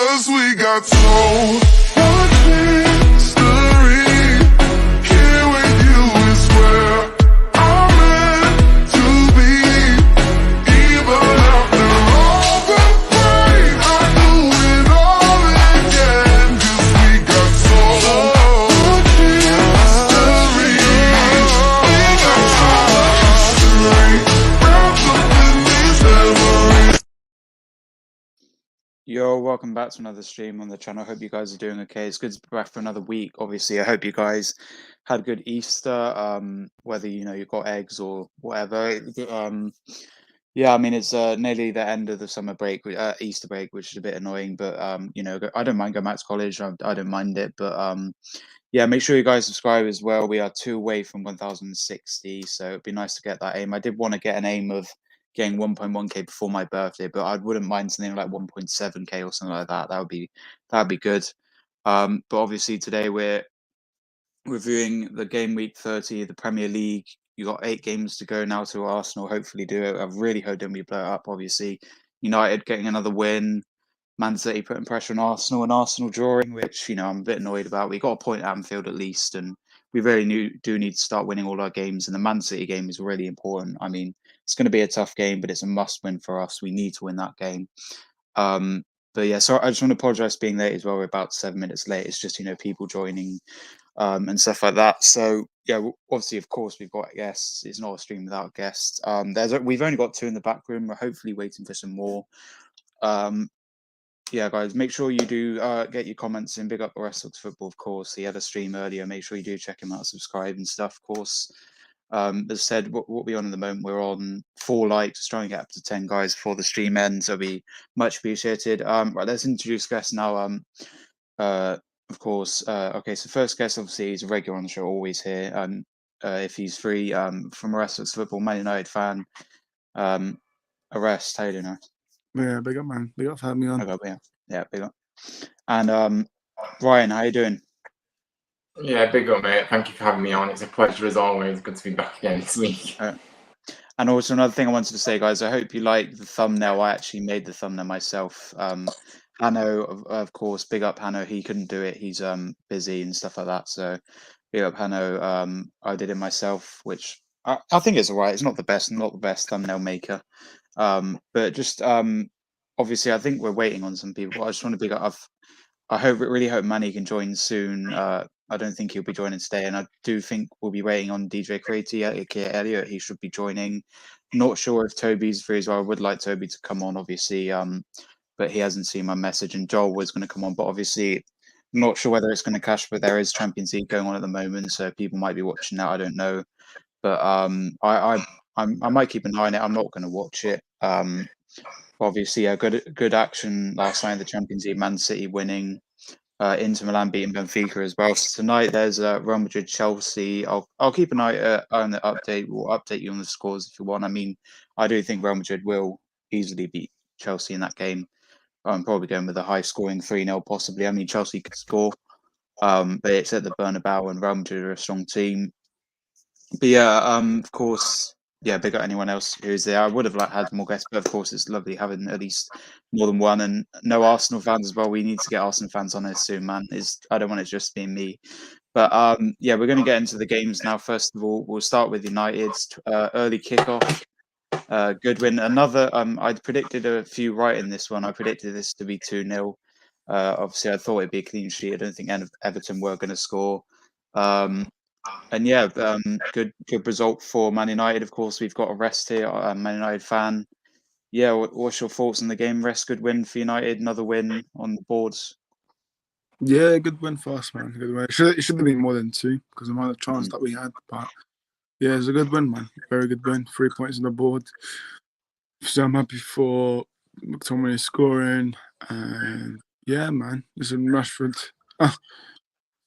'Cause we got so much history. Here with you is where I'm meant to be. Even after all the pain, I do it all again. 'Cause we got so much history. We got so much history. Wrapped up in these memories. Yo, welcome back to another stream on the channel. Hope you guys are doing okay. It's good to be back for another week. Obviously, I hope you guys had a good Easter, whether you got eggs or whatever. Yeah, I mean it's nearly the end of the summer break, Easter break, which is a bit annoying. But I don't mind going back to college. I don't mind it. But yeah, make sure you guys subscribe as well. We are 2 away from 1,060, so it'd be nice to get that aim. I did want to get an aim of getting 1.1k before my birthday, but I wouldn't mind something like 1.7k or something like that. That would be good. But obviously today we're reviewing the game week 30, the Premier League. You got 8 games to go now to Arsenal. Hopefully do it. I really hope don't we blow it up. Obviously, United getting another win. Man City putting pressure on Arsenal and Arsenal drawing, which I'm a bit annoyed about. We got a point at Anfield at least, and we really do need to start winning all our games. And the Man City game is really important. I mean, it's going to be a tough game, but it's a must-win for us. We need to win that game. But yeah, so I just want to apologise for being late as well. We're about 7 minutes late. It's just people joining and stuff like that. So yeah, obviously, of course, we've got guests. It's not a stream without guests. We've only got 2 in the back room. We're hopefully waiting for some more. Yeah, guys, make sure you do get your comments in. Big up the rest of the football, of course. He had a stream earlier. Make sure you do check him out, subscribe and stuff, of course. As I said, what we're on at the moment, we're on 4 likes, trying to get up to 10 guys before the stream ends. So be much appreciated. Right, let's introduce guests now. Of course. Okay, so first guest, obviously, he's a regular on the show, always here. If he's free, from Arrest Football, Man United fan. Arrest, how you doing? Yeah, big up, man. Big up for having me on. Yeah, big up. And Ryan, how you doing? Yeah, big up, mate. Thank you for having me on. It's a pleasure as always. Good to be back again this week. And also another thing I wanted to say, guys, I hope you like the thumbnail. I actually made the thumbnail myself. Hanno, of course, big up Hanno. He couldn't do it. He's busy and stuff like that. So big up Hanno. I did it myself, which I think it's alright. It's not the best thumbnail maker. But just obviously, I think we're waiting on some people. I just want to big up. I really hope Manny can join soon. I don't think he'll be joining today, and I do think we'll be waiting on DJ Creaty, aka Elliot. He should be joining. Not sure if Toby's free as well. I would like Toby to come on, obviously, but he hasn't seen my message. And Joel was going to come on, but obviously, I'm not sure whether it's going to clash. But there is Champions League going on at the moment, so people might be watching that. I don't know, but I might keep an eye on it. I'm not going to watch it. Obviously, a good action last night in the Champions League. Man City winning, Inter Milan beating Benfica as well. So tonight there's Real Madrid Chelsea. I'll keep an eye on the update. We'll update you on the scores if you want. I mean, I do think Real Madrid will easily beat Chelsea in that game. I'm probably going with a high scoring 3-0 possibly. I mean, Chelsea could score, but it's at the Bernabeu and Real Madrid are a strong team. But yeah, of course. Yeah, big up anyone else who's there. I would have had more guests, but of course it's lovely having at least more than one, and no Arsenal fans as well. We need to get Arsenal fans on this soon, man. I don't want it just being me. But yeah, we're going to get into the games now. First of all, we'll start with United's early kickoff. Good win. Another. I predicted a few right in this one. I predicted this to be 2-0. Obviously, I thought it'd be a clean sheet. I don't think Everton were going to score. And yeah, good result for Man United. Of course, we've got a Rest here, a Man United fan. Yeah, what's your thoughts on the game? Rest, good win for United. Another win on the boards. Yeah, good win for us, man. Good win. It should have been more than 2 because of the amount of chance that we had. But yeah, it's a good win, man. Very good win. 3 points on the board. So I'm happy for McTominay scoring. And yeah, man. Listen, Rashford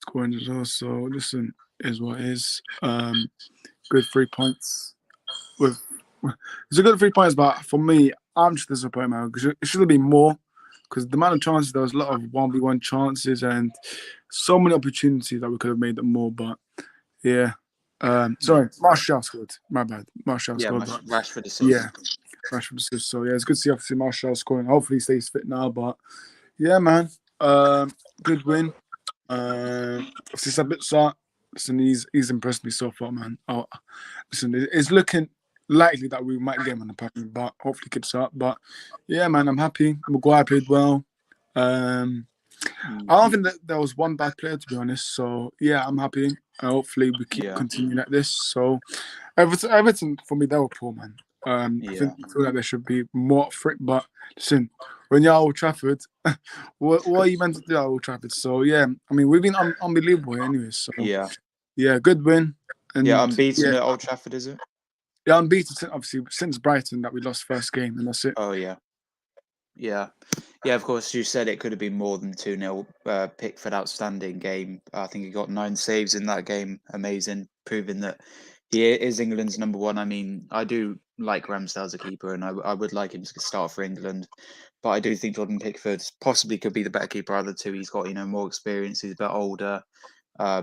scoring as well. So listen, is what it is. Good 3 points. It's a good 3 points, but for me, I'm just disappointed, man. Because it should have been more. Because the amount of chances, there was a lot of 1v1 chances and so many opportunities that we could have made them more. But yeah, sorry, Martial scored. My bad, Martial scored. Rashford assist. Yeah, Rashford assist. So yeah, it's good to see obviously Martial scoring. Hopefully he stays fit now. But Yeah, man. Good win. Obviously, Sabitzer, listen, he's impressed me so far, man. Oh, listen, it's looking likely that we might get him on the pattern, but hopefully keeps up. But yeah, man, I'm happy. Maguire played well. I don't think that there was one bad player, to be honest. So yeah, I'm happy. Hopefully we keep continuing like this. So Everton for me, they were poor, man. I feel like there should be more fit. But listen, when you're at Old Trafford, what are you meant to do at Old Trafford? So yeah, I mean we've been unbelievable anyway. So yeah, good win. And unbeaten at Old Trafford, is it? Yeah, unbeaten obviously since Brighton that we lost first game, and that's it. Oh yeah. Yeah, of course, you said it could have been more than 2-0. Pickford, outstanding game. I think he got 9 saves in that game. Amazing, proving that he is England's number one. I mean, I do like Ramsdale as a keeper, and I would like him to start for England. But I do think Jordan Pickford possibly could be the better keeper out of the two. He's got more experience. He's a bit older.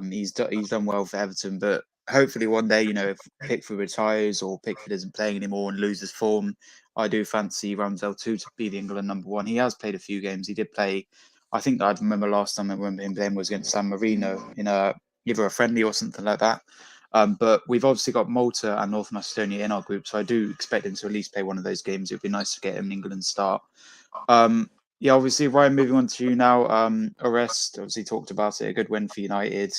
He's done well for Everton, but hopefully one day, if Pickford retires or Pickford isn't playing anymore and loses form, I do fancy Ramsdale too to be the England number one. He has played a few games. He did play. I think I remember last time I remember him playing was against San Marino in either a friendly or something like that. But we've obviously got Malta and North Macedonia in our group, so I do expect him to at least play one of those games. It would be nice to get him an England start. Obviously, Ryan, moving on to you now. Arrest, obviously talked about it. A good win for United.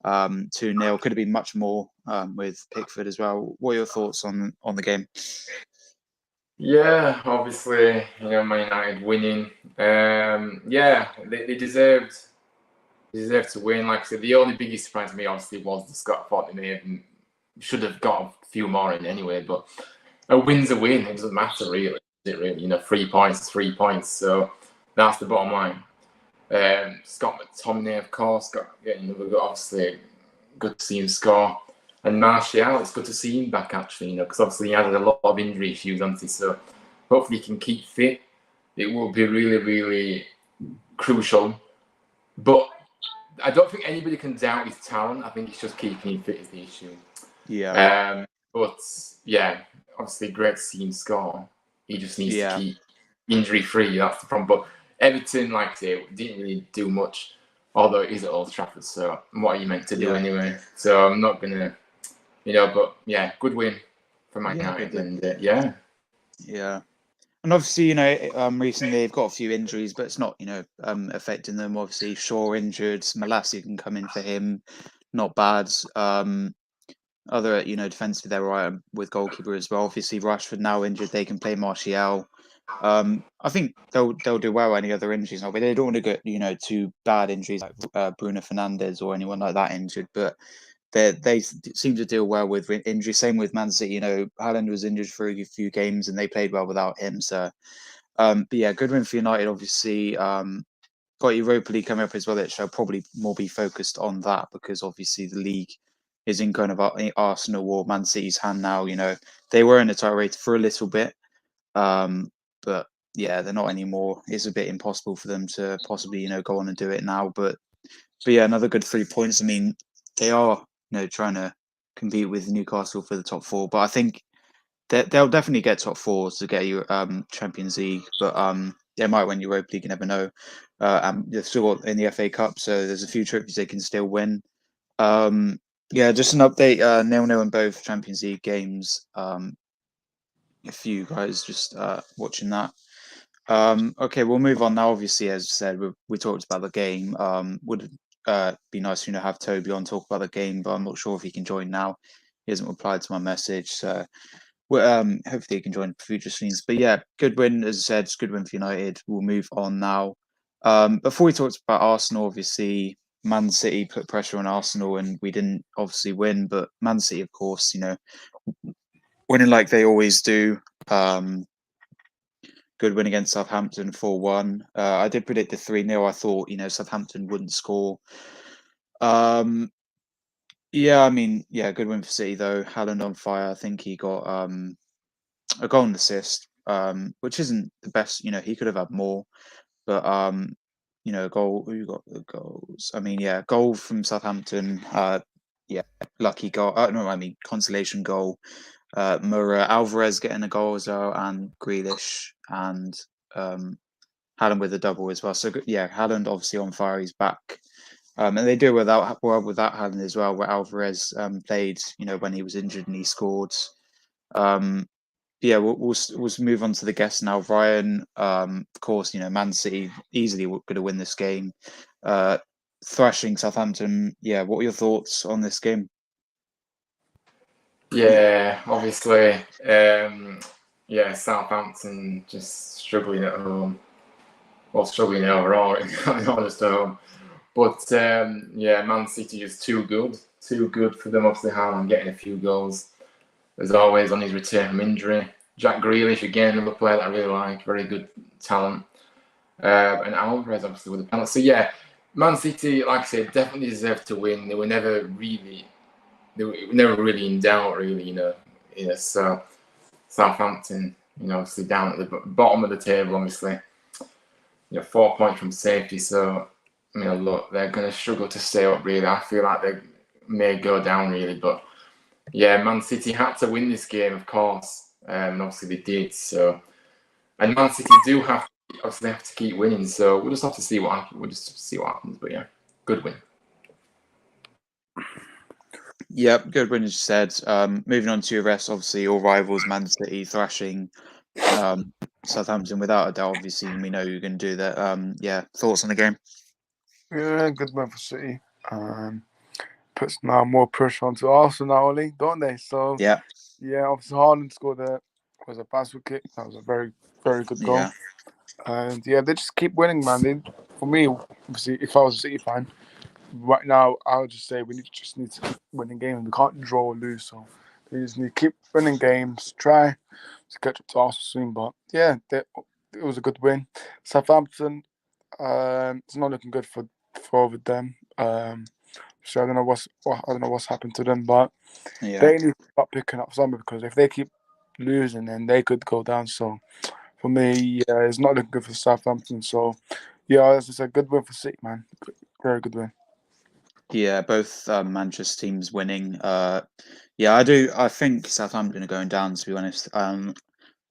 2-0. Could have been much more with Pickford as well. What are your thoughts on the game? Yeah, obviously, Man United winning. They deserved to win. Like I said, the only biggest surprise to me, obviously, was the Scott. I thought they should have got a few more in anyway, but a win's a win. It doesn't matter, really. It really, 3 points is 3 points. So that's the bottom line. Scott McTominay, of course, getting another goal. Obviously, good to see him score. And Martial, it's good to see him back, actually, because obviously he had a lot of injury issues, hasn't he? So hopefully he can keep fit. It will be really, really crucial. But I don't think anybody can doubt his talent. I think it's just keeping him fit is the issue. Yeah. But yeah, obviously great to see him score. He just needs to keep injury-free. That's the problem. But Everton, like I say, didn't really do much, although it is at Old Trafford. So what are you meant to do anyway? So I'm not going to, but yeah, good win for Man United. And Yeah. And obviously, recently they've got a few injuries, but it's not, affecting them. Obviously, Shaw injured. Malassi can come in for him. Not bad. Other, defensively, they're right with goalkeeper as well. Obviously, Rashford now injured. They can play Martial. I think they'll do well any other injuries. But they don't want to get, too bad injuries like Bruno Fernandes or anyone like that injured. But they seem to deal well with injury. Same with Man City. Haaland was injured for a few games and they played well without him. So, but yeah, good win for United. Obviously, got Europa League coming up as well. It shall probably more be focused on that because obviously the league is in kind of Arsenal or Man City's hand now. They were in the title race for a little bit, but yeah, they're not anymore. It's a bit impossible for them to possibly go on and do it now. But yeah, another good 3 points. I mean, they are trying to compete with Newcastle for the top 4, but I think they'll definitely get top 4 to get you Champions League, but they might win Europa League. You never know. They've still got in the FA Cup, so there's a few trophies they can still win. Just an update. 0-0 in both Champions League games. If you guys just watching that. Okay, we'll move on now. Obviously, as I said, we talked about the game. Would be nice to have Toby on talk about the game, but I'm not sure if he can join now. He hasn't replied to my message, so hopefully he can join future streams. But yeah, good win, as I said, it's a good win for United. We'll move on now. Before we talked about Arsenal, obviously Man City put pressure on Arsenal and we didn't obviously win, but Man City, of course, winning like they always do. Good win against Southampton 4-1. I did predict the 3-0. I thought, Southampton wouldn't score. Good win for City though. Haaland on fire. I think he got a goal and assist, which isn't the best. He could have had more, but goal. Who got the goals? I mean, goal from Southampton. Lucky goal. Consolation goal. Mura, Alvarez getting a goal as well, and Grealish and Haaland with a double as well. So yeah, Haaland obviously on fire. He's back. And they do without Haaland as well, where Alvarez played, when he was injured and he scored. Yeah, we'll move on to the guests now. Ryan, of course, Man City easily going to win this game, thrashing Southampton. Yeah, what are your thoughts on this game? Yeah, obviously, Southampton just struggling at home. Well, struggling overall, not just at home. But Man City is too good for them. Obviously, Haaland getting a few goals as always on his return from injury. Jack Grealish again, another player that I really like, very good talent. And Alvarez obviously with the penalty. So yeah, Man City, like I said, definitely deserved to win. They were never really in doubt, really. So Southampton, obviously down at the bottom of the table, obviously. 4 points from safety. So look, they're going to struggle to stay up. Really, I feel like they may go down really, but. Yeah, Man City had to win this game, of course, and obviously they did. So, and Man City do have to keep winning. So we'll just have to see what happens. But yeah, good win. Yep, good win as you said. Moving on to your rest, obviously your rivals, Man City, thrashing Southampton without a doubt. Obviously, we know you're going to do that. Yeah, thoughts on the game? Yeah, good win for City. Puts now more pressure onto Arsenal now, only, don't they? So yeah, obviously Haaland scored was a bicycle kick. That was a very, very good goal. Yeah. And they just keep winning, man. For me, obviously, if I was a City fan, right now I would just say we just need to keep winning games. We can't draw or lose, so we just need to keep winning games. Try to catch up to Arsenal soon, but yeah, it was a good win. Southampton, it's not looking good for them. So I don't know what's happened to them, but they need to start picking up something because if they keep losing, then they could go down. So for me, it's not looking good for Southampton. So it's a good win for City, man. Very good win. Yeah, both Manchester teams winning. I do. I think Southampton are going down. To be honest,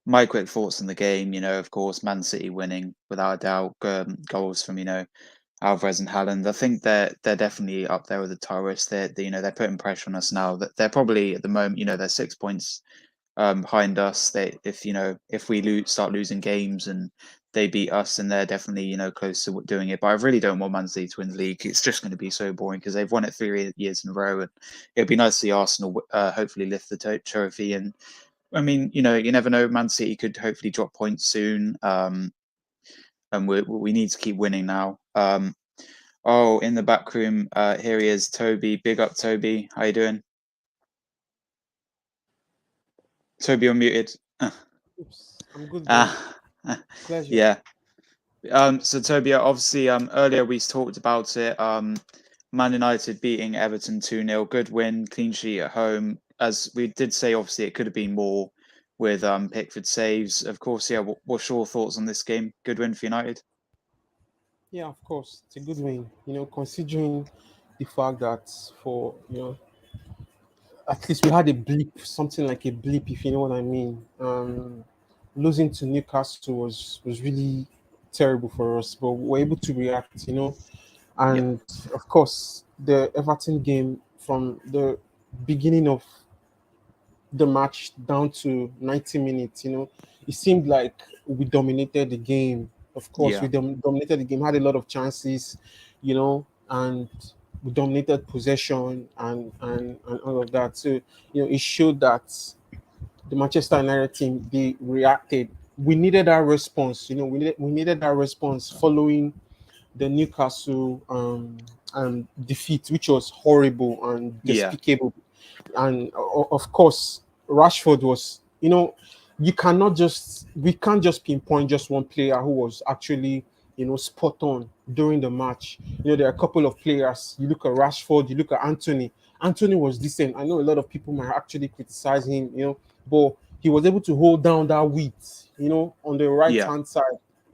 my quick thoughts on the game. Of course, Man City winning without a doubt. Goals from Alvarez and Haaland. I think they're definitely up there with the terrorists. They're putting pressure on us now. That they're probably at the moment. They're 6 points behind us. If we start losing games and they beat us, and they're definitely close to doing it. But I really don't want Man City to win the league. It's just going to be so boring because they've won it 3 years in a row, and it'd be nice to see Arsenal hopefully lift the trophy. And I mean, you never know. Man City could hopefully drop points soon. And we need to keep winning now. In the back room, here he is, Toby. Big up, Toby. How you doing? Toby, you're muted. Oops, I'm good. Pleasure. Yeah. So Toby, obviously, earlier we talked about it. Man United beating Everton 2-0. Good win, clean sheet at home. As we did say, obviously, it could have been more with Pickford saves. Of course, yeah. What's your thoughts on this game? Good win for United. Yeah, of course, it's a good win. Considering the fact that for at least we had a blip, something like a blip, if you know what I mean. Losing to Newcastle was really terrible for us, but we were able to react. And of course, the Everton game from the beginning of the match down to 90 minutes, it seemed like we dominated the game. Of course, we dominated the game, had a lot of chances, and we dominated possession and all of that. So, it showed that the Manchester United team, they reacted. We needed that response, we needed that response following the Newcastle defeat, which was horrible and despicable. And of course, Rashford was, we can't just pinpoint just one player who was actually, spot on during the match. There are a couple of players. You look at Rashford, you look at Anthony. Anthony was decent. I know a lot of people might actually criticize him, but he was able to hold down that width, on the right hand side.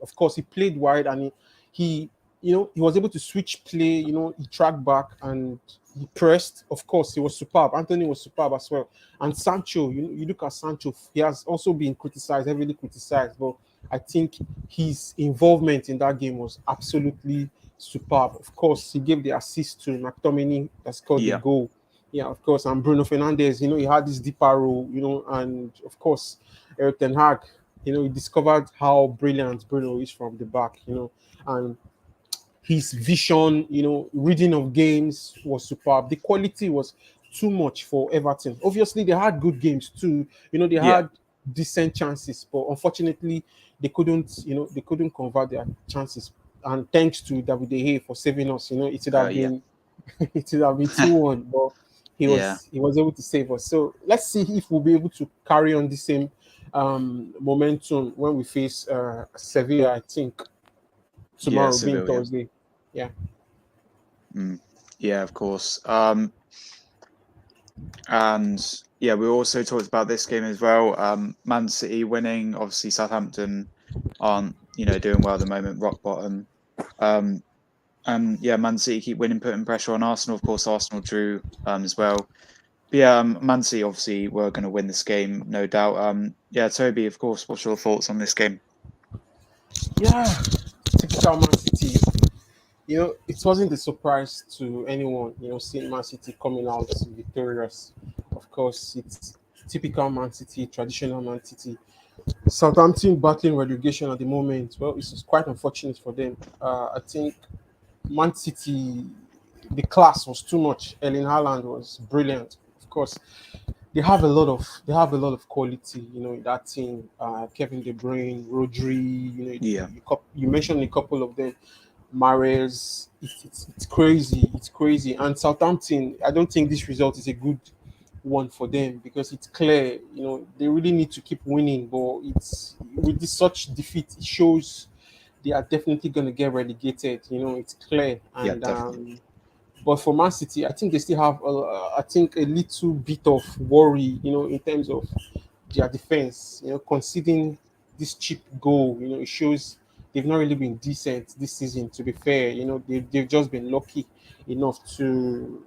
Of course, he played wide and he was able to switch play, he tracked back and he pressed. Of course, he was superb. Anthony was superb as well. And Sancho, you look at Sancho, he has also been criticized, heavily criticized, but I think his involvement in that game was absolutely superb. Of course, he gave the assist to McTominay that scored the Yeah. goal. Yeah, of course, and Bruno Fernandes, he had this deeper role, and of course, Eric Ten Hag, he discovered how brilliant Bruno is from the back, and his vision, reading of games was superb. The quality was too much for Everton. Obviously, they had good games too. They Yeah. had decent chances, but unfortunately, they couldn't convert their chances. And thanks to David De Gea for saving us. It would have Yeah. been it would have been 2-1, but he Yeah. was able to save us. So let's see if we'll be able to carry on the same momentum when we face Sevilla. I think tomorrow being Sevilla. Thursday. Yeah. Yeah, of course. And yeah, we also talked about this game as well. Man City winning. Obviously, Southampton aren't doing well at the moment, rock bottom. And yeah, Man City keep winning, putting pressure on Arsenal. Of course, Arsenal drew as well. But yeah, Man City obviously were going to win this game, no doubt. Yeah, Toby, of course, what's your thoughts on this game? Yeah. Typical Man City. It wasn't a surprise to anyone, seeing Man City coming out victorious. Of course, it's typical Man City, traditional Man City. Southampton battling relegation at the moment. Well, it's quite unfortunate for them. I think Man City, the class was too much. Erling Haaland was brilliant. Of course, they have a lot of quality, in that team. Kevin De Bruyne, Rodri. Yeah. You mentioned a couple of them. Mahrez, it's crazy. It's crazy. And Southampton, I don't think this result is a good one for them because it's clear, they really need to keep winning. But it's with this such defeat, it shows they are definitely going to get relegated. It's clear. Yeah, And definitely. but for Man City, I think they still have, I think, a little bit of worry, in terms of their defense. Conceding this cheap goal, it shows they've not really been decent this season. To be fair, they've just been lucky enough to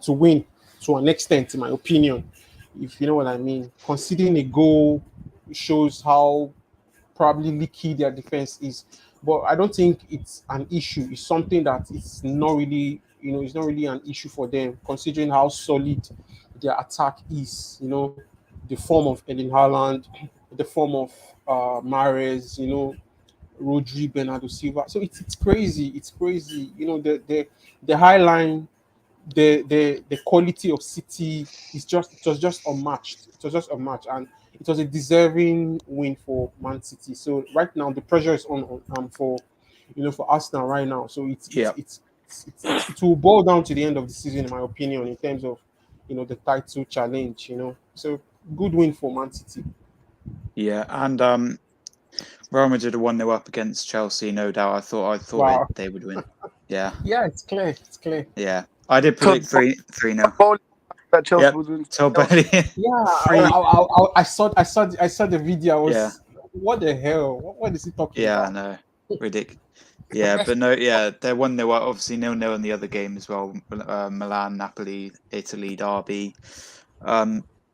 win to an extent, in my opinion. If you know what I mean, conceding a goal shows how probably leaky their defense is. But I don't think it's an issue. It's something that it's not really an issue for them, considering how solid their attack is. The form of Erling Haaland, the form of Mahrez, Rodri, Bernardo Silva. So it's crazy. It's crazy. The high line, the quality of City it was just unmatched. It was just unmatched, and it was a deserving win for Man City. So right now the pressure is on for Arsenal right now. So Yeah. it will boil down to the end of the season, in my opinion, in terms of the title challenge. So good win for Man City. Yeah, and Real Madrid are 1-0 up against Chelsea, no doubt. I thought Wow. they would win. Yeah. Yeah, it's clear. It's clear. Yeah. I did predict 3-0. Bowling that Chelsea Yep. would win. Todd Bailey. Yeah, Three- I saw the video. I was, Yeah. what the hell? What is he talking Yeah, I about? know. Ridiculous. Yeah, but no, yeah, they're 1-0 up. Obviously 0-0 in the other game as well. Milan, Napoli, Italy derby.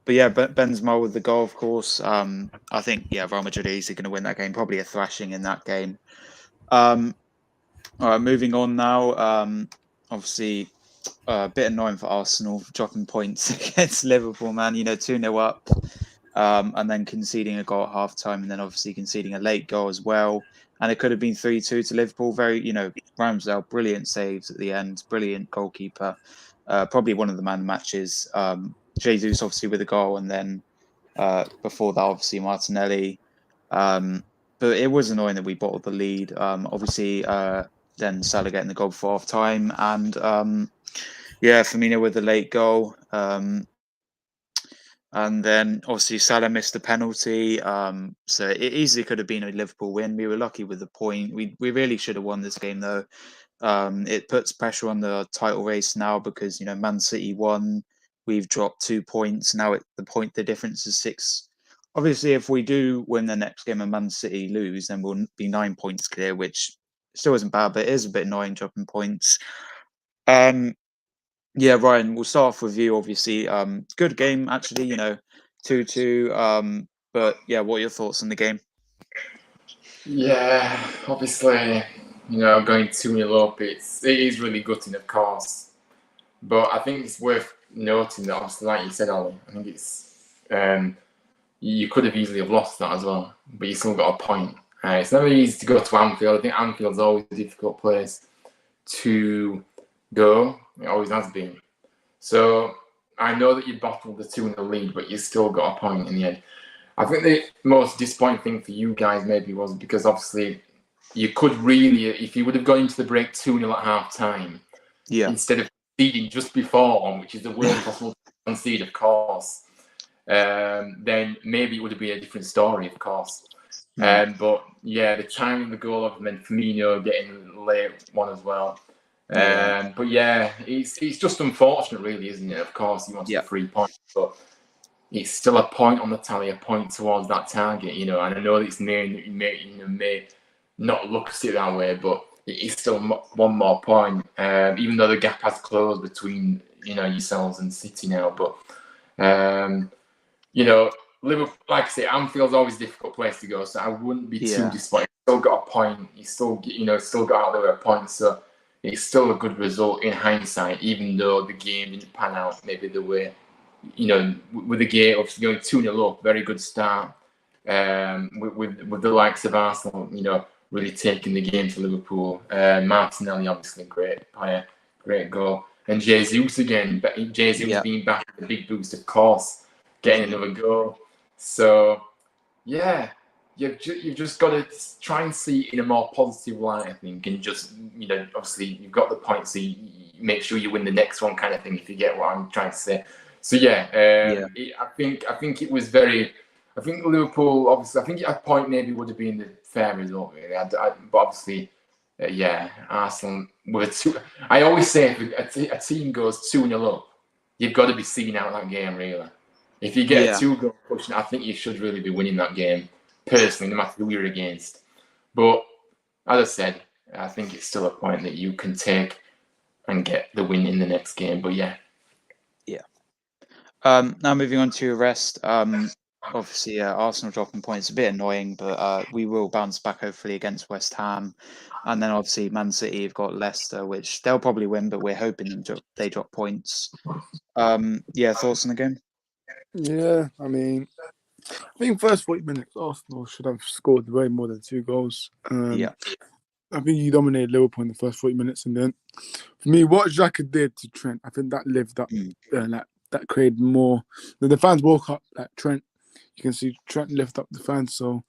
But yeah, Benzema with the goal, of course. I think Real Madrid are easily going to win that game. Probably a thrashing in that game. All right, moving on now. Obviously, a bit annoying for Arsenal dropping points against Liverpool, man. 2-0 up, and then conceding a goal at half time, and then obviously conceding a late goal as well. And it could have been 3-2 to Liverpool. Very, Ramsdale, brilliant saves at the end, brilliant goalkeeper. Probably one of the man of the matches. Jesus obviously with a goal, and then before that, obviously Martinelli. But it was annoying that we bottled the lead. Obviously, then Salah getting the goal before half time, and Firmino with the late goal. And then obviously Salah missed the penalty. So it easily could have been a Liverpool win. We were lucky with the point. We really should have won this game though. It puts pressure on the title race now because Man City won. We've dropped 2 points now. The difference is 6. Obviously, if we do win the next game and Man City lose, then we'll be 9 points clear, which still isn't bad, but it is a bit annoying dropping points. Yeah, Ryan, we'll start off with you. Obviously, good game actually. 2-2. But yeah, what are your thoughts on the game? Yeah, obviously, going 2-0 up, it is really gutting, of course. But I think it's worth noting that, obviously, like you said, Ollie, I think it's you could have easily have lost that as well, but you still got a point. It's never easy to go to Anfield. I think Anfield's always a difficult place to go. It always has been. So I know that you bottled the 2-0 lead, but you still got a point in the end. I think the most disappointing thing for you guys maybe was because obviously you could really, if you would have gone into the break 2-0 at half time, instead of conceding just before one, which is the worst possible to concede, of course, then maybe it would have been a different story, of course. But yeah, the timing of the goal of then Firmino getting the late one as well. But yeah, it's just unfortunate, really, isn't it? Of course, he wants the 3 points, but it's still a point on the tally, a point towards that target, And I know that it's may not look at it that way, but it is still one more point, even though the gap has closed between yourselves and City now. But Liverpool, like I say, Anfield's always a difficult place to go, so I wouldn't be too disappointed. Still got a point. You still got out there with a point, so it's still a good result in hindsight, even though the game didn't pan out maybe the way. With the game obviously going 2-0 up, very good start. With the likes of Arsenal, really taking the game to Liverpool. Martinelli, obviously, great player, great goal. And Jesus again, Jesus being back with a big boost, of course, getting another goal. So, yeah, you've just got to try and see it in a more positive light, I think, and just, obviously you've got the points, so you make sure you win the next one, kind of thing, if you get what I'm trying to say. So I think it was very. I think Liverpool, obviously, I think at a point maybe would have been the fair result, really. But obviously, Arsenal with a 2. I always say if a team goes 2-0 up, you've got to be seeing out that game, really. If you get a 2-goal push, I think you should really be winning that game, personally, no matter who you're against. But as I said, I think it's still a point that you can take and get the win in the next game. But yeah. Now moving on to your rest. Obviously, Arsenal dropping points a bit annoying, but we will bounce back hopefully against West Ham, and then obviously Man City have got Leicester, which they'll probably win, but we're hoping they drop points. Thoughts on the game? Yeah, I think first 40 minutes Arsenal should have scored way more than 2 goals. I think he dominated Liverpool in the first 40 minutes, and then for me, what Xhaka did to Trent, I think that lived up. That created more. The fans woke up like Trent. You can see Trent lift up the fans, so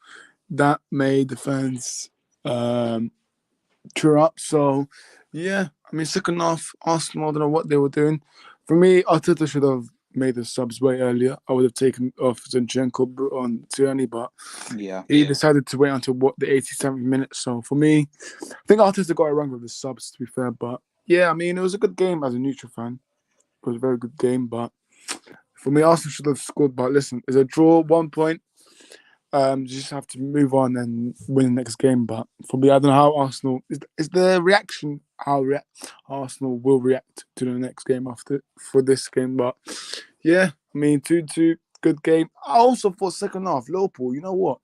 that made the fans cheer up. So yeah, second half, Arsenal, I don't know what they were doing. For me, Arteta should have made the subs way earlier. I would have taken off Zinchenko on Tierney, but he decided to wait until the 87th minute. So for me, I think Arteta got it wrong with the subs, to be fair. But yeah, it was a good game as a neutral fan. It was a very good game, but for me, Arsenal should have scored. But listen, it's a draw, 1 point. You just have to move on and win the next game. But for me, I don't know how Arsenal is the reaction. How Arsenal will react to the next game for this game. But yeah, 2-2, good game. I also thought second half, Liverpool. You know what?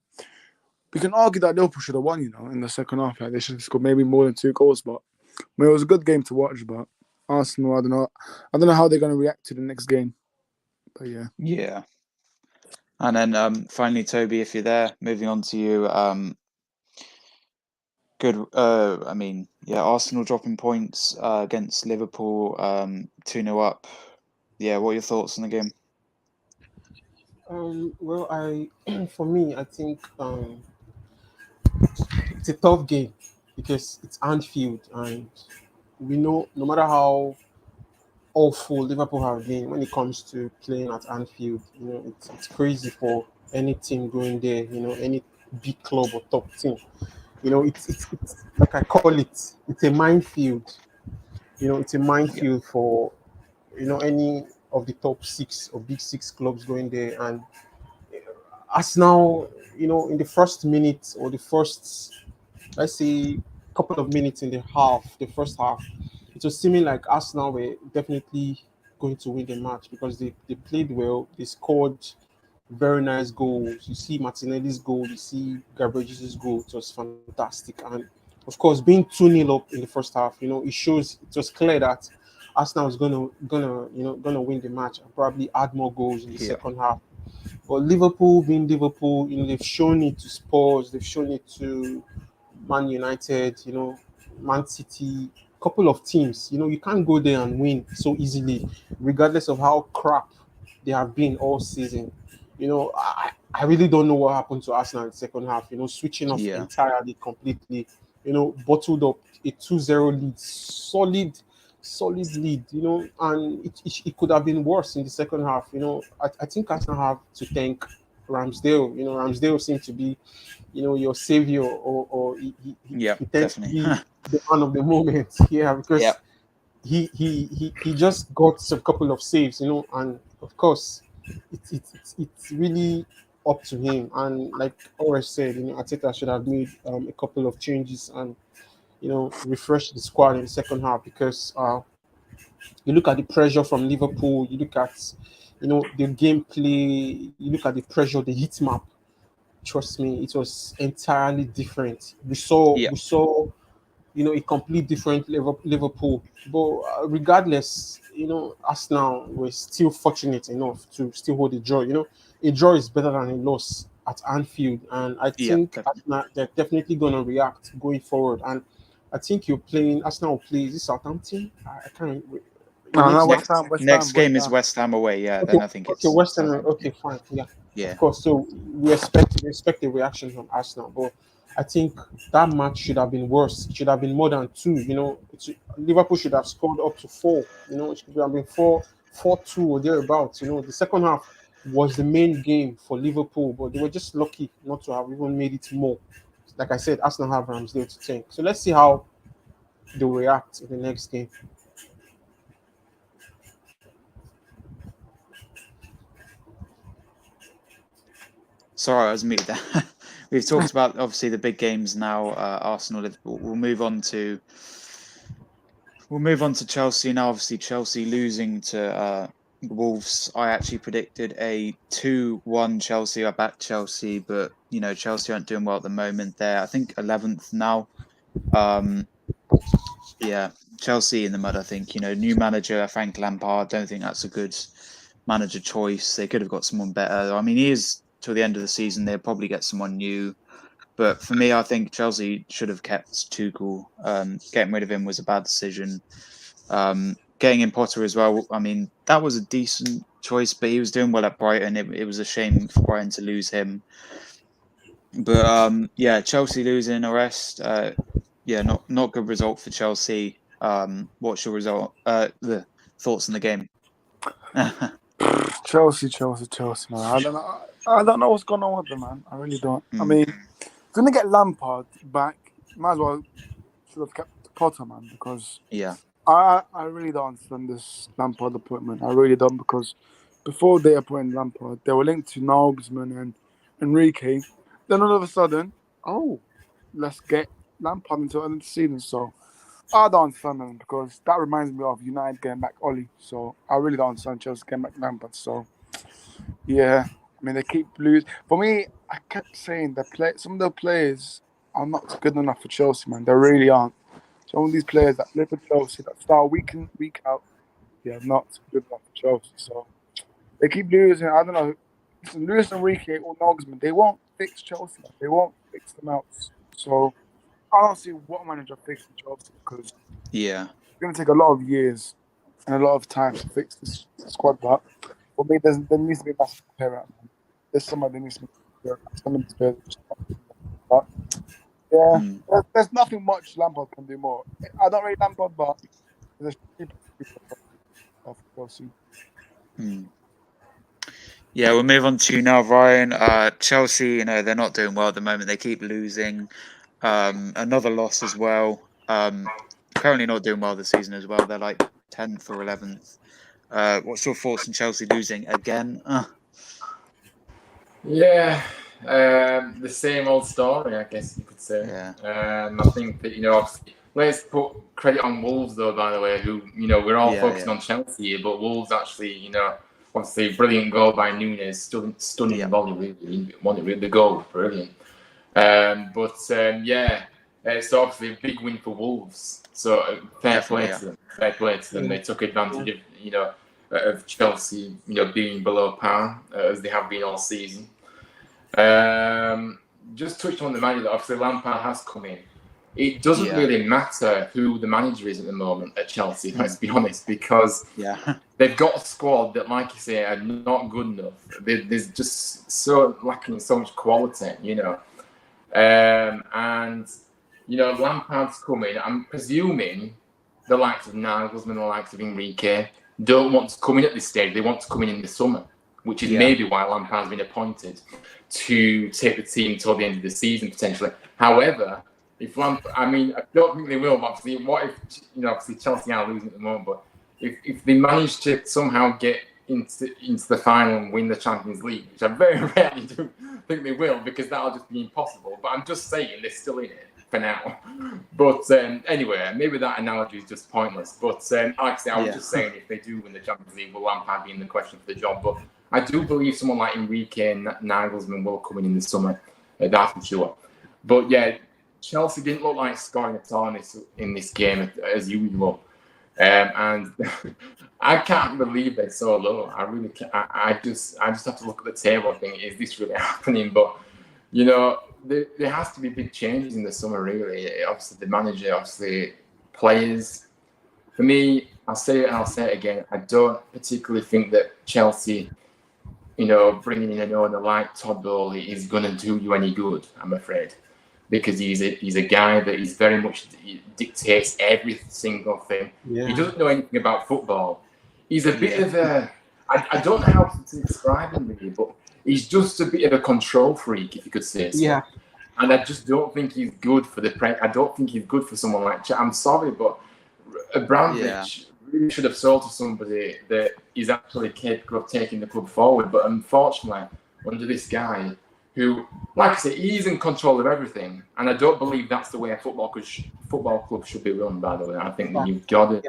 We can argue that Liverpool should have won. In the second half, they should have scored maybe more than 2 goals. But it was a good game to watch. But Arsenal, I don't know how they're going to react to the next game. But yeah. Yeah. And then finally, Toby, if you're there, moving on to you. Good. Arsenal dropping points against Liverpool, 2-0 up. Yeah, what are your thoughts on the game? For me, I think it's a tough game because it's Anfield, and we know no matter how awful Liverpool have been when it comes to playing at Anfield, it's crazy for any team going there, any big club or top team. It's like I call it, it's a minefield. It's a minefield for, any of the top 6 or big 6 clubs going there. And Arsenal, in the first minute or the first, let's say, couple of minutes in the first half, it was seeming like Arsenal were definitely going to win the match because they played well, they scored, very nice goals. You see Martinelli's goal, you see Gabriel Jesus' goal. It was fantastic. And of course, being 2-0 up in the first half, it shows it was clear that Arsenal was gonna win the match and probably add more goals in the Yeah. second half. But Liverpool being Liverpool, they've shown it to Spurs, they've shown it to Man United, Man City, couple of teams. You can't go there and win so easily, regardless of how crap they have been all season. I really don't know what happened to Arsenal in the second half. Switching off Yeah. entirely, completely. Bottled up a 2-0 lead, solid lead. And it could have been worse in the second half. I think Arsenal have to thank Ramsdale. Ramsdale seemed to be your savior, or Yeah, he tends to definitely. be the man of the moment. Yeah, because Yeah. he just got a couple of saves, and of course it's really up to him. And like Ores said, Arteta should have made a couple of changes and refresh the squad in the second half, because you look at the pressure from Liverpool, you look at the gameplay, you look at the pressure, the heat map. Trust me, it was entirely different. Yeah. We saw a complete different Liverpool. But regardless, Arsenal were still fortunate enough to still hold a draw. A draw is better than a loss at Anfield, and I Yeah, think definitely. Arsenal, they're definitely going to react going forward. And I think Arsenal will play. Is it Southampton? I can't remember. No, no, Next game. Next game is West Ham away. Yeah, Okay, then I think okay, it's Western. Southampton. Okay, fine. Yeah, Yeah. of course. So we expect a reaction from Arsenal, but I think that match should have been worse. It should have been more than two. Liverpool should have scored up to four. It should have been 4-2 or thereabouts. The second half was the main game for Liverpool, but they were just lucky not to have even made it more. Like I said, Arsenal have Ramsdale to thank. So let's see how they react in the next game. Sorry, I was muted there. We've talked about obviously the big games now. Arsenal, Liverpool. We'll move on to Chelsea now. Obviously, Chelsea losing to Wolves. I actually predicted a 2-1 Chelsea. I backed Chelsea, but Chelsea aren't doing well at the moment. They're, I think, 11th now. Yeah, Chelsea in the mud. I think new manager Frank Lampard. Don't think that's a good manager choice. They could have got someone better. I mean, he is till the end of the season. They'll probably get someone new. But for me, I think Chelsea should have kept Tuchel. Getting rid of him was a bad decision. Getting in Potter as well. I mean, that was a decent choice, but he was doing well at Brighton. It was a shame for Brighton to lose him. But yeah, Chelsea losing the rest. Yeah, not good result for Chelsea. What's your result? The thoughts on the game? Chelsea, man. I don't know what's going on with them, man. I really don't. I mean, gonna get Lampard back. Might as well should have kept Potter, man, because Yeah. I really don't understand this Lampard appointment. I really don't, because before they appointed Lampard, they were linked to Nagelsmann and Enrique. Then all of a sudden, let's get Lampard until the end of the season. So I don't understand them, because that reminds me of United getting back Oli. So I really don't understand Chelsea getting back Lampard. So yeah, I mean, they keep losing. For me, I kept saying that some of the players are not good enough for Chelsea, man. They really aren't. Some of these players that live for Chelsea, that start week in, week out, they are not good enough for Chelsea. So they keep losing. I don't know. Listen, Luis Enrique or Nagelsmann, they won't fix Chelsea. They won't fix them out. So I don't see what manager fixing Chelsea, because Yeah. it's going to take a lot of years and a lot of time to fix this squad. But for me, there needs to be a massive repair out. There's somebody that needs to be repaired. Some of these players are just not doing that. But yeah, there's nothing much Lampard can do more. I don't rate Lampard, but there's people of Chelsea. Yeah, we'll move on to now, Ryan. Chelsea, they're not doing well at the moment. They keep losing. Another loss as well. Currently not doing well this season as well. They're like 10th or 11th. What's your thoughts on Chelsea losing again? Yeah, the same old story, I guess you could say. Yeah. I think that obviously, let's put credit on Wolves though. By the way, who we're all focusing on Chelsea, but Wolves actually, obviously brilliant goal by Nunes, stunning volley, really. The goal was brilliant. It's obviously a big win for Wolves. So fair play to them. Fair play to them. They took advantage of Chelsea, being below par as they have been all season. Just touched on the manager. Obviously, Lampard has come in. It doesn't really matter who the manager is at the moment at Chelsea, let's be honest, because they've got a squad that, like you say, are not good enough. There's just so lacking so much quality, Lampard's coming. I'm presuming the likes of Nagelsmann, the likes of Enrique don't want to come in at this stage. They want to come in the summer, which is maybe why Lampard's been appointed to take the team till the end of the season potentially. However, I don't think they will. But obviously, what if obviously Chelsea are losing at the moment, but if they manage to somehow get into the final and win the Champions League, which I very rarely do think they will, because that'll just be impossible. But I'm just saying they're still in it for now. But anyway, maybe that analogy is just pointless. But like I say, I was just saying if they do win the Champions League, will Lampard be in the question for the job? But I do believe someone like Enrique and Nagelsmann will come in the summer. That's for sure. But yeah, Chelsea didn't look like scoring at all in this game as usual. And I can't believe they're so low. I really can't. I just have to look at the table and think, is this really happening? But there has to be big changes in the summer, really. Obviously, the manager, obviously, players. For me, I'll say it and I'll say it again. I don't particularly think that Chelsea, bringing in an owner like Todd Bowley is going to do you any good, I'm afraid. Because he's a guy that is very much dictates every single thing. Yeah. He doesn't know anything about football. He's a bit of a... I don't know how to describe him really, but he's just a bit of a control freak, if you could say so. Yeah. And I just don't think he's good for I don't think he's good for someone like... I'm sorry, but Abramovich really should have sold to somebody that is actually capable of taking the club forward. But unfortunately, under this guy... who, like I say, he's in control of everything. And I don't believe that's the way a football club should be run, by the way. I think that you've got it,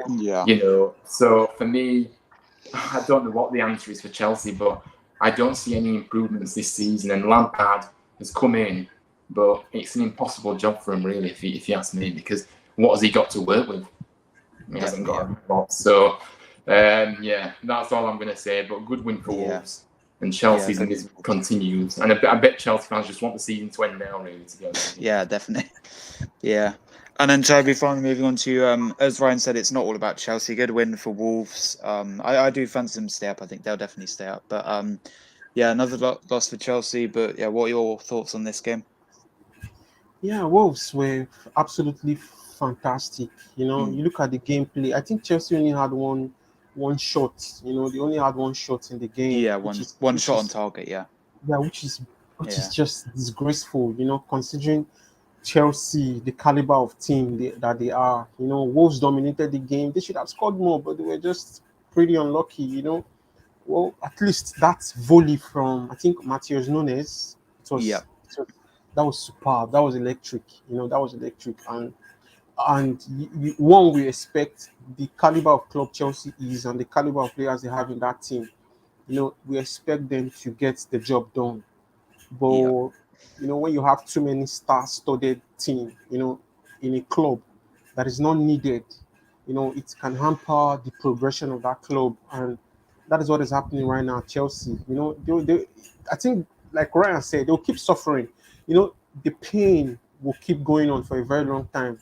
So for me, I don't know what the answer is for Chelsea, but I don't see any improvements this season. And Lampard has come in, but it's an impossible job for him, really, if you ask me, because what has he got to work with? He hasn't got a lot. So, that's all I'm going to say. But good win for Wolves. And Chelsea's in this continues. And I bet Chelsea fans just want the season to end now, really, to be honest. Yeah, definitely. Yeah. And then, Toby, finally moving on to, as Ryan said, it's not all about Chelsea. Good win for Wolves. I do fancy them to stay up. I think they'll definitely stay up. But, another loss for Chelsea. But, what are your thoughts on this game? Yeah, Wolves were absolutely fantastic. You look at the gameplay. I think Chelsea only had one shot. They only had one shot in the game. Yeah, one shot on target. Yeah, which is just disgraceful. Considering Chelsea, the caliber of team that they are. Wolves dominated the game. They should have scored more, but they were just pretty unlucky. Well, at least that volley from I think Matheus Nunes. That was superb. That was electric. That was electric. And one we expect the caliber of club Chelsea is and the caliber of players they have in that team. We expect them to get the job done. But when you have too many star-studded team, in a club that is not needed, it can hamper the progression of that club, and that is what is happening right now at Chelsea. I think, like Ryan said, they'll keep suffering. The pain will keep going on for a very long time.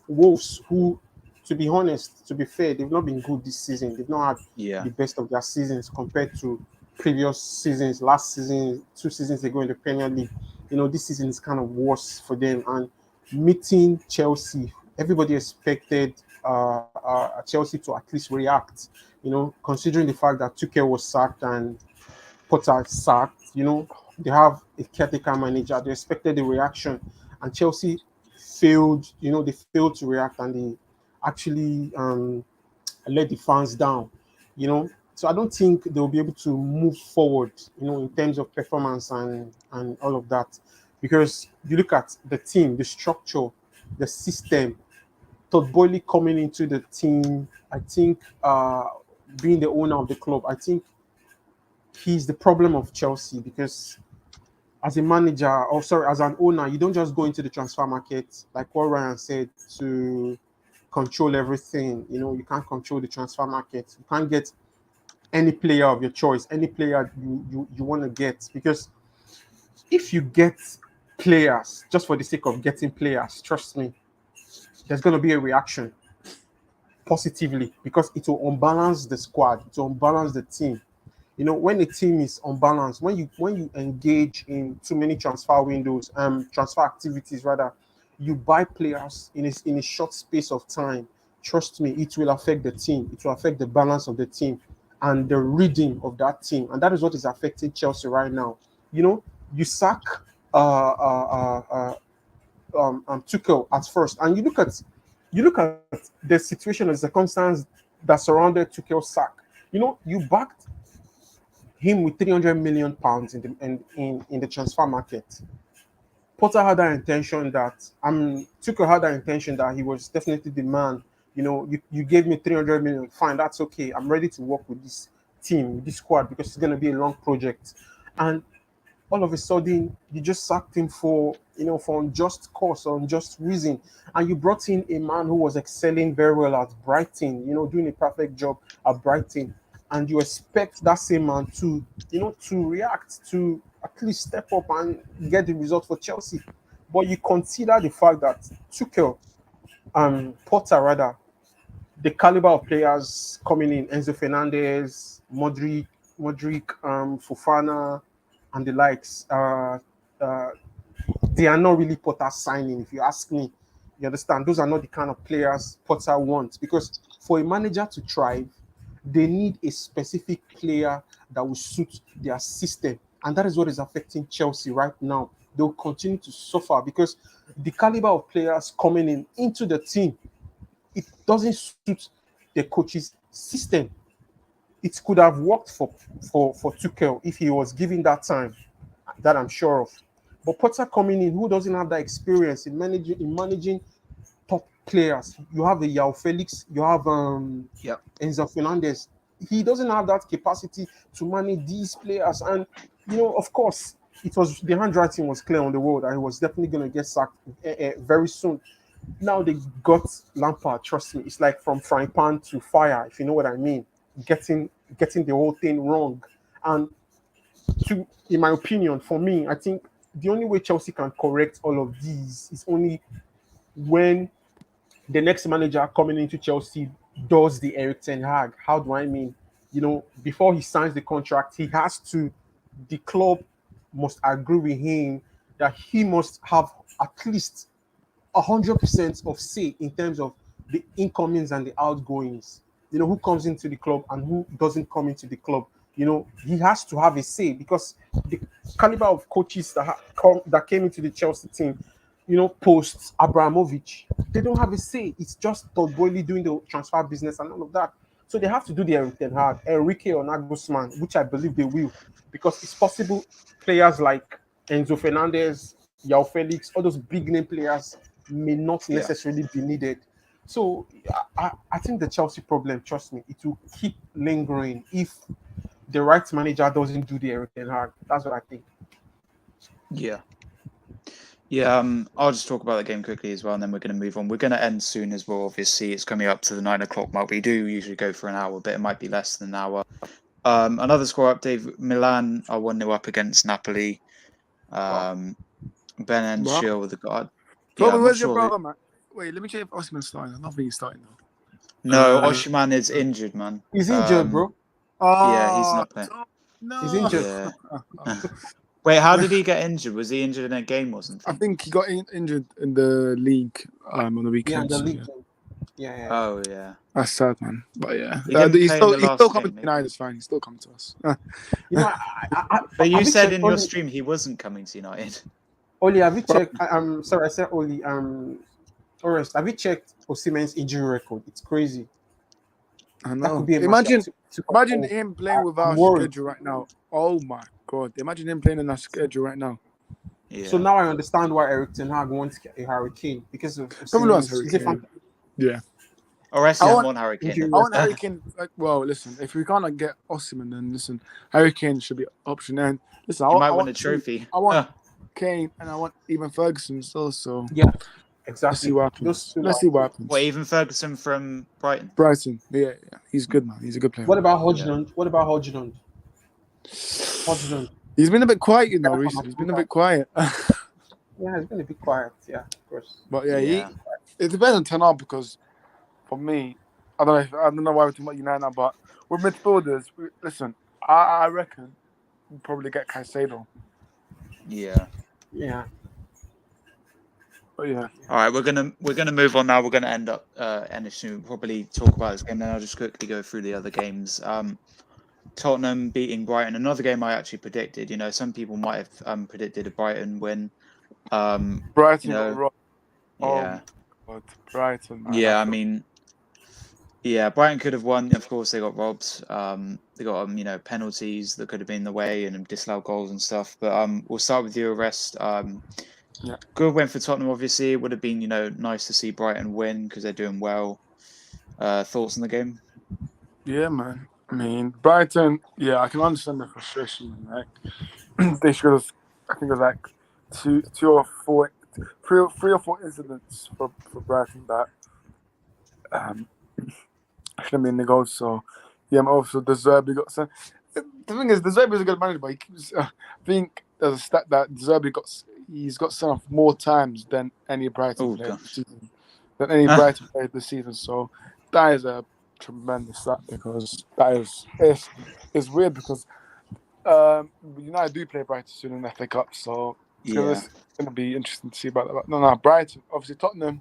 Wolves, who, to be honest, to be fair, they've not been good this season. They've not had the best of their seasons compared to previous seasons. Last season, 2 seasons ago in the Premier League, this season is kind of worse for them. And meeting Chelsea, everybody expected Chelsea to at least react. Considering the fact that Tuchel was sacked and Potter sacked, they have a caretaker manager. They expected the reaction, and Chelsea failed. They failed to react, and they actually let the fans down. So I don't think they'll be able to move forward. In terms of performance and all of that, because you look at the team, the structure, the system. Todd Boehly coming into the team, I think, being the owner of the club, I think he's the problem of Chelsea because as a manager, or sorry, as an owner, you don't just go into the transfer market like what Ryan said to control everything. You know, you can't control the transfer market. You can't get any player of your choice, any player you want to get, because if you get players just for the sake of getting players, trust me, there's going to be a reaction positively because it will unbalance the squad, it will unbalance the team. You know, when a team is unbalanced, when you engage in too many transfer windows, transfer activities rather, you buy players in a short space of time. Trust me, it will affect the team. It will affect the balance of the team and the reading of that team, and that is what is affecting Chelsea right now. You know, you sack Tuchel at first, and you look at the situation and circumstance that surrounded Tuchel's sack. You know, you backed him with 300 million pounds in the transfer market. Potter had that intention that Tuchel had that intention that he was definitely the man. You know, you gave me 300 million, fine, that's okay. I'm ready to work with this team, with this squad, because it's going to be a long project. And all of a sudden, you just sacked him for unjust cause or unjust reason, and you brought in a man who was excelling very well at Brighton, doing a perfect job at Brighton, and you expect that same man to react, to at least step up and get the result for Chelsea. But you consider the fact that Tuchel, Potter rather, the caliber of players coming in, Enzo Fernandez, Modric, Fofana, and the likes, they are not really Potter signing, if you ask me. You understand? Those are not the kind of players Potter wants, because for a manager to thrive, they need a specific player that will suit their system. And that is what is affecting Chelsea right now. They'll continue to suffer because the caliber of players coming into the team, it doesn't suit the coach's system. It could have worked for Tuchel if he was given that time, that I'm sure of. But Potter coming in, who doesn't have that experience in managing top players? You have the Yao Felix, you have Enzo Fernandez. He doesn't have that capacity to manage these players. And of course, the handwriting was clear on the wall that he was definitely going to get sacked very soon. Now they got Lampard. Trust me, it's like from frying pan to fire, if you know what I mean. Getting the whole thing wrong. And in my opinion, for me, I think the only way Chelsea can correct all of these is only when the next manager coming into Chelsea does the Erik ten Hag. How do I mean? Before he signs the contract, the club must agree with him that he must have at least 100% of say in terms of the incomings and the outgoings. Who comes into the club and who doesn't come into the club. He has to have a say, because the caliber of coaches that came into the Chelsea team, post Abramovich, they don't have a say. It's just Todd Boehly doing the transfer business and all of that. So they have to do the Erik ten Hag, Enrique or Nagelsmann, which I believe they will, because it's possible players like Enzo Fernandez, Yao Felix, all those big name players may not necessarily be needed. So I think the Chelsea problem, trust me, it will keep lingering if the right manager doesn't do the Erik ten Hag. That's what I think. I'll just talk about the game quickly as well, and then we're going to move on. We're going to end soon as well. Obviously, it's coming up to the 9 o'clock mark. We do usually go for an hour, but it might be less than an hour. Another score update: Milan are 1-0 up against Napoli. Ben and Shield with the guard. Where's your brother, man? Wait, let me check if Osimhen's starting. I don't think he's starting though. No, Osimhen is injured, man. He's injured, bro. Yeah, he's not playing. No, he's injured. Yeah. Wait, how did he get injured? Was he injured in a game or something? I think he got injured in the league on the weekend. Yeah, the league. Yeah. Oh, yeah. That's sad, man. But yeah, he's still coming to United. It's fine. He's still coming to us. But you said in your stream he wasn't coming to United. Oli, have you checked? Sorry, I said Oli. Forrest, have you checked Osimhen's injury record? It's crazy. I know. Imagine him playing with our schedule right now. Oh my God! Imagine him playing in our schedule right now. Yeah. So now I understand why Erik ten Hag wants a Harry Kane, because of Probably wants Harry Kane. Yeah. Or actually, I want Harry Kane. Injury I want Harry Kane. Like, well, listen, if we can't get Osimhen, then listen, Harry Kane should be option. And listen, He might I win want a trophy. I want Kane, and I want even Ferguson still. So Yeah, let's see exactly. what happens. Let's see what happens. What, even Ferguson from Brighton? Brighton, yeah, he's good, man. He's a good player. What about Hodgson? What about Hodgson? Hodgson. He's been a bit quiet, you know, recently. He's been a bit quiet. Yeah, it's been a bit quiet. Yeah, of course. But yeah, Yeah. it depends on Ten Hag because for me, I don't know why we're talking about United now, but with midfielders, listen, I reckon we'll probably get Caicedo. Yeah. Yeah. But yeah, All right, we're gonna move on now. We're gonna end up we'll probably talk about this game. Then I'll just quickly go through the other games. Tottenham beating Brighton, another game I actually predicted. You know, some people might have predicted a Brighton win. Brighton you know, got robbed. yeah, But Brighton, man, yeah. I mean, yeah, Brighton could have won. Of course, they got robbed. They got penalties that could have been the way and disallowed goals and stuff. But we'll start with your rest. Yeah. Good win for Tottenham. Obviously, it would have been nice to see Brighton win because they're doing well. Thoughts on the game? Yeah, man. I mean, Brighton, yeah, I can understand the frustration. Like, they should have, I think it was like three or four incidents for Brighton that should have been the goals. So, yeah, and also De Zerbi got sent. The thing is, De Zerbi is a good manager, but he keeps, I think there's a stat that De Zerbi he's got sent off more times than any Brighton player this season. Brighton player this season. So, that is a tremendous stat because that is weird because United do play Brighton soon in the FA Cup, so it's going to be interesting to see about that. No, Brighton, obviously Tottenham,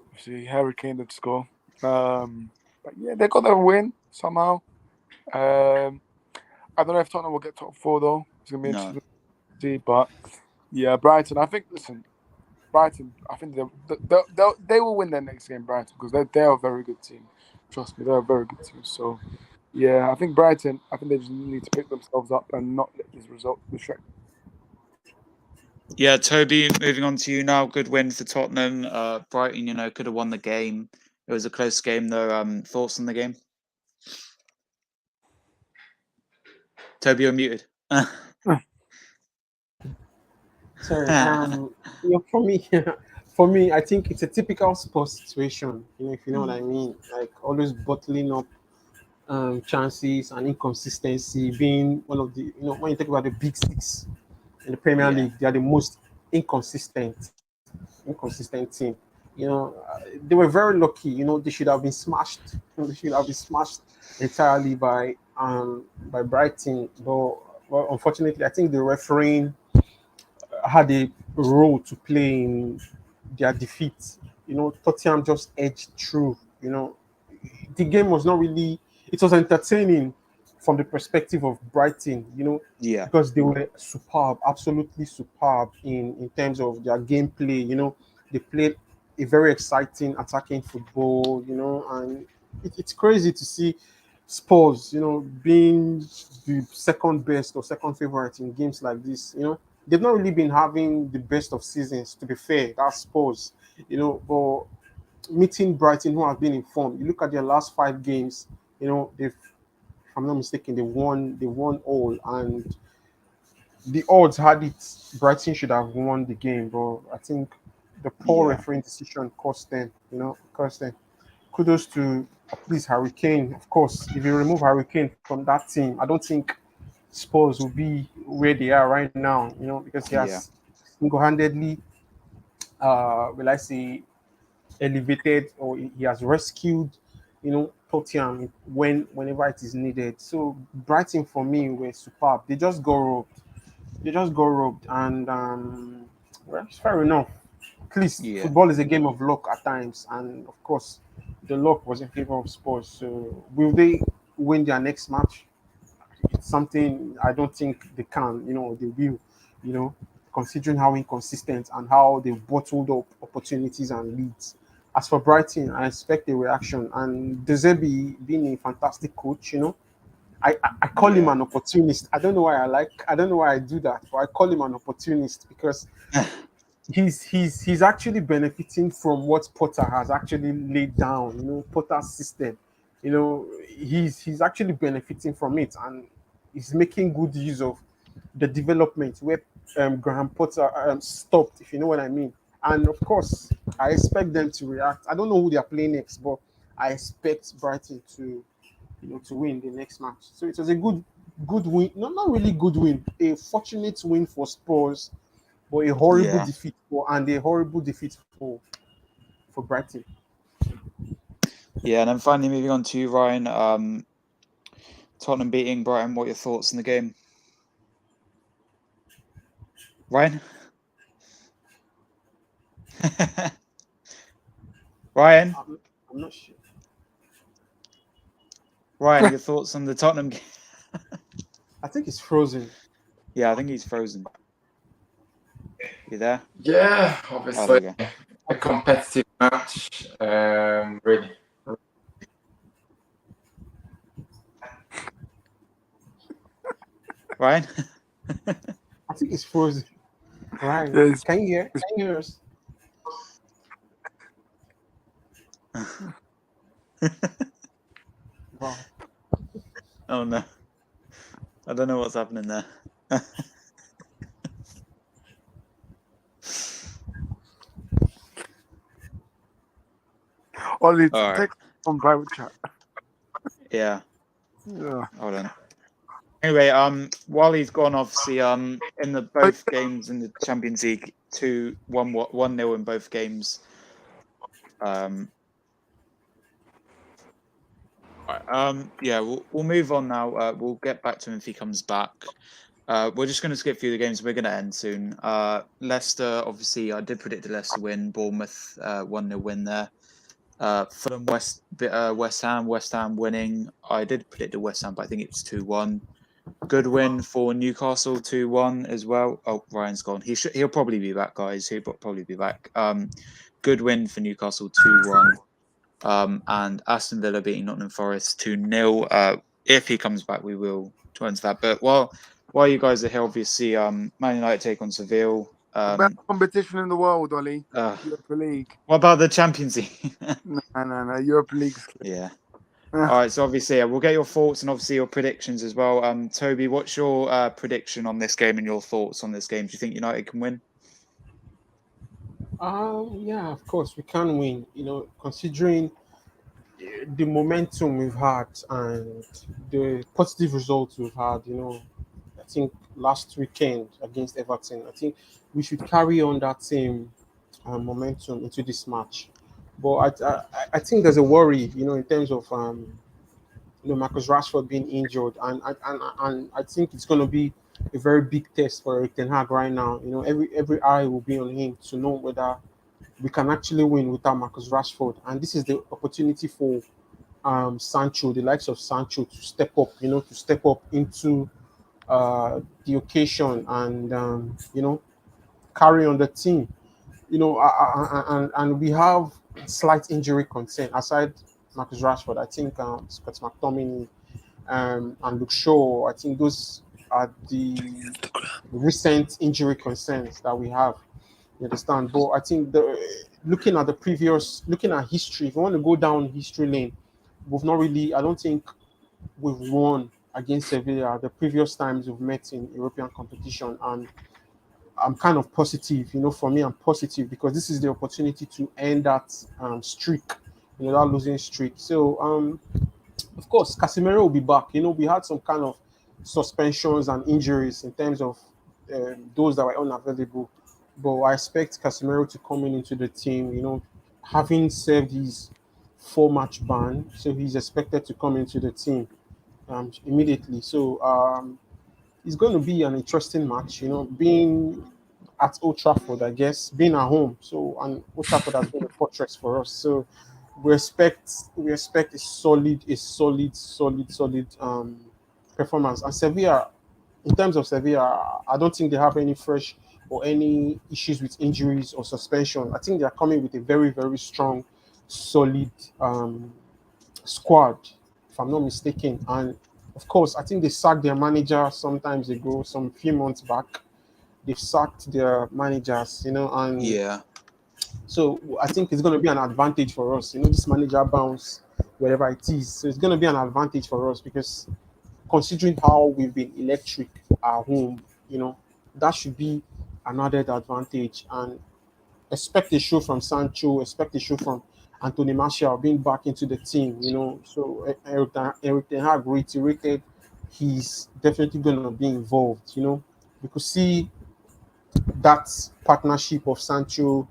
obviously Harry Kane did score. But yeah, they got their win somehow. I don't know if Tottenham will get top 4 though. It's going to be interesting to see. But yeah, Brighton. I think Brighton. I think they will win their next game, Brighton, because they're a very good team. Trust me, they're a very good team. So, yeah, I think Brighton, they just need to pick themselves up and not let this result distract. Yeah, Toby, moving on to you now. Good win for Tottenham. Brighton, could have won the game. It was a close game, though. Thoughts on the game? Toby, you're muted. Sorry. For me, I think it's a typical sports situation. If you know what I mean, like always bottling up chances and inconsistency being one of the when you talk about the big six in the Premier League, they are the most inconsistent team. They were very lucky. They should have been smashed. They should have been smashed entirely by Brighton, but unfortunately, I think the refereeing had a role to play in their defeat. Tottenham just edged through. The game was not really. It was entertaining from the perspective of Brighton. Because they were superb, absolutely superb in terms of their gameplay. They played a very exciting attacking football. And it's crazy to see Spurs, being the second best or second favorite in games like this. They've not really been having the best of seasons, to be fair. That's Spurs, but meeting Brighton, who have been in form. You look at their last 5 games, if I'm not mistaken, they won all, and the odds had it Brighton should have won the game, but I think the poor refereeing decision cost them. Kudos to at least Harry Kane. Of course, if you remove Harry Kane from that team, I don't think Spurs will be where they are right now, because he has single-handedly, will I say, elevated, or he has rescued, Tottenham whenever it is needed. So Brighton for me were superb. They just got robbed, and well, it's fair enough. At least football is a game of luck at times, and of course, the luck was in favor of Spurs. So will they win their next match? It's something I don't think they can. They will. Considering how inconsistent and how they bottled up opportunities and leads. As for Brighton, I expect a reaction. And De Zerbi being a fantastic coach, I call him an opportunist. I don't know why I do that, but I call him an opportunist because he's actually benefiting from what Potter has actually laid down. Potter's system. He's actually benefiting from it, and he's making good use of the development where Graham Potter stopped, if you know what I mean. And of course, I expect them to react. I don't know who they are playing next, but I expect Brighton to win the next match. So it was a good win. No, not really good win. A fortunate win for Spurs, but a horrible Yeah. defeat for Brighton. Yeah, and then finally moving on to you, Ryan. Tottenham beating Brighton. What are your thoughts on the game? Ryan? Ryan? I'm not sure. Ryan, your thoughts on the Tottenham game? I think it's frozen. Yeah, I think he's frozen. You there? Yeah, Oh, obviously there we go. a competitive match. Really. Ryan? I think it's frozen. Right? Yes. Can you hear? Can you hear us? Wow. Oh no. I don't know what's happening there. Ollie, All right. take on private chat. Yeah. Yeah. Hold on. Anyway, while he's gone, obviously, in the both games in the Champions League, 1-0 in both games. Yeah, we'll move on now. We'll get back to him if he comes back. We're just going to skip through the games. We're going to end soon. Leicester, obviously, I did predict the Leicester win. Bournemouth 1-0 win there. Fulham, West Ham winning. I did predict the West Ham, but I think it was 2-1. Good win for Newcastle, 2-1 as well. Oh, Ryan's gone. He'll probably be back, guys. He'll probably be back. Good win for Newcastle, 2-1. And Aston Villa beating Nottingham Forest 2-0. If he comes back, we will turn to that. But while you guys are here, obviously, Man United take on Seville. Best competition in the world, Ollie. What Europa League. about the Champions League? No. Europa League. Yeah. All right, so obviously, we'll get your thoughts and obviously your predictions as well. Toby, what's your prediction on this game and your thoughts on this game? Do you think United can win? Yeah, of course we can win. Considering the momentum we've had and the positive results we've had. I think last weekend against Everton, I think we should carry on that same momentum into this match. But I think there's a worry, in terms of Marcus Rashford being injured, and I think it's going to be a very big test for Erik Ten Hag right now. Every eye will be on him to know whether we can actually win without Marcus Rashford, and this is the opportunity for Sancho, the likes of Sancho, to step up, into the occasion and carry on the team. And we have slight injury concern aside Marcus Rashford. I think Scott McTominay and Luke Shaw. I think those are the recent injury concerns that we have. You understand? But I think looking at history, if you want to go down history lane, we've not really. I don't think we've won against Sevilla the previous times we've met in European competition, and I'm kind of positive. For me, I'm positive because this is the opportunity to end that streak, that losing streak. So, of course, Casemiro will be back. We had some kind of suspensions and injuries in terms of those that were unavailable. But I expect Casemiro to come into the team, having served his 4-match ban. So he's expected to come into the team immediately. So it's going to be an interesting match, being at Old Trafford, I guess, being at home. So, and Old Trafford has been a fortress for us. So we expect a solid performance. And Sevilla, in terms of Sevilla, I don't think they have any fresh or any issues with injuries or suspension. I think they are coming with a very, very strong, solid squad, if I'm not mistaken. And of course, I think they sacked their manager some few months back. they've sacked their managers, and Yeah. so I think it's going to be an advantage for us. This manager bounce, wherever it is. So it's going to be an advantage for us because considering how we've been electric at home, that should be an added advantage. And expect a show from Sancho, expect a show from Anthony Martial being back into the team, So Eric Ten Hag reiterated he's definitely going to be involved, We could see that partnership of Sancho,